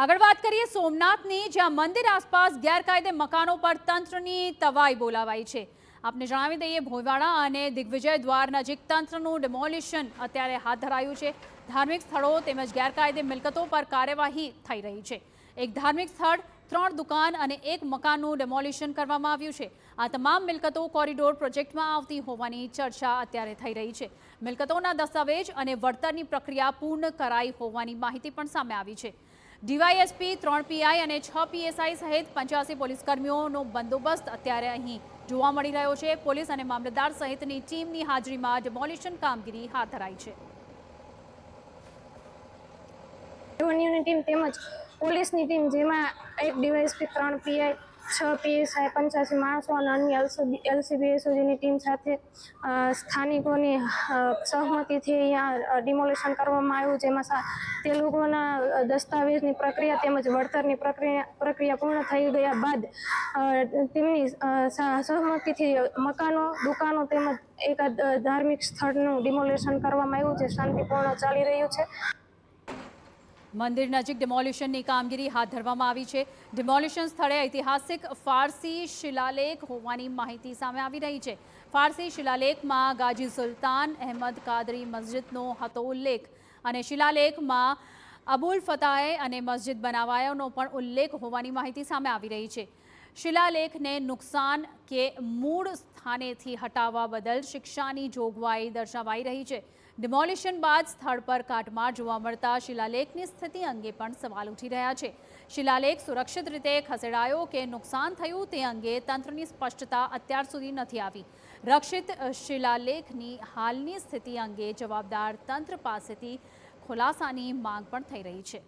આગળ વાત કરીએ સોમનાથની, જ્યાં મંદિર આસપાસ ગેરકાયદે મકાનો પર તંત્રની તવાઈ બોલાવાઈ છે। આપને જણાવી દઈએ, ભોયવાડા અને દિગ્વિજય દ્વાર નજીક તંત્રનું ડિમોલિશન અત્યારે હાથ ધરાયું છે। ધાર્મિક સ્થળો તેમજ ગેરકાયદે મિલકતો પર કાર્યવાહી થઈ રહી છે। એક ધાર્મિક સ્થળ, 3 દુકાન અને 1 મકાનનું ડિમોલિશન કરવામાં આવ્યું છે। આ તમામ મિલકતો કોરિડોર પ્રોજેક્ટમાં આવતી હોવાની ચર્ચા અત્યારે થઈ રહી છે। મિલકતોના દસ્તાવેજ અને વળતરની પ્રક્રિયા પૂર્ણ કરાઈ હોવાની માહિતી પણ સામે આવી છે। ડીવાયએસપી, 3 પીઆઈ અને 6 પીએસઆઈ સહિત 85 પોલીસ કર્મીઓનો બંદોબસ્ત અત્યારે અહીં જોવા મળી રહ્યો છે। પોલીસ અને મામલતદાર સહિતની ટીમની હાજરીમાં ડિમોલિશન કામગીરી હાથ ધરાઈ છે। રેવન્યુની ટીમ તેમજ પોલીસની ટીમ, જેમાં એક ડીવાયએસપી, 3 પીઆઈ, 6 પીએસઆઈ, 85 માણસો અને અન્ય એલસીબી એસઓજીની ટીમ સાથે સ્થાનિકોની સહમતિથી અહીંયા ડિમોલિશન કરવામાં આવ્યું, જેમાં તે લોકોના દસ્તાવેજની પ્રક્રિયા તેમજ વળતરની પ્રક્રિયા પૂર્ણ થઈ ગયા બાદ તેમની સહમતિથી મકાનો, દુકાનો તેમજ એક ધાર્મિક સ્થળનું ડિમોલિશન કરવામાં આવ્યું છે। શાંતિપૂર્ણ ચાલી રહ્યું છે। મંદિર નજીક ડિમોલિશનની કામગીરી હાથ ધરવામાં આવી છે। ડિમોલિશન સ્થળે ઐતિહાસિક ફારસી શિલાલેખ હોવાની માહિતી સામે આવી રહી છે। ફારસી શિલાલેખમાં ગાજી સુલતાન અહેમદ કાદરી મસ્જિદનો હતો ઉલ્લેખ અને શિલાલેખમાં અબુલ ફતાહે અને મસ્જિદ બનાવાયાનો પણ ઉલ્લેખ હોવાની માહિતી સામે આવી રહી છે। શિલાલેખને નુકસાન કે મૂળ સ્થાનેથી હટાવવા બદલ શિક્ષાની જોગવાઈ દર્શાવાઈ રહી છે। ડિમોલિશન બાદ સ્થળ પર કાટમાળ જોવા મળતા શિલાલેખની સ્થિતિ અંગે પણ સવાલ ઉઠી રહ્યા છે। શિલાલેખ સુરક્ષિત રીતે ખસેડાયો કે નુકસાન થયું તે અંગે તંત્રની સ્પષ્ટતા અત્યાર સુધી નથી આવી। રક્ષિત શિલાલેખની હાલની સ્થિતિ અંગે જવાબદાર તંત્ર પાસેથી ખુલાસાની માંગ પણ થઈ રહી છે।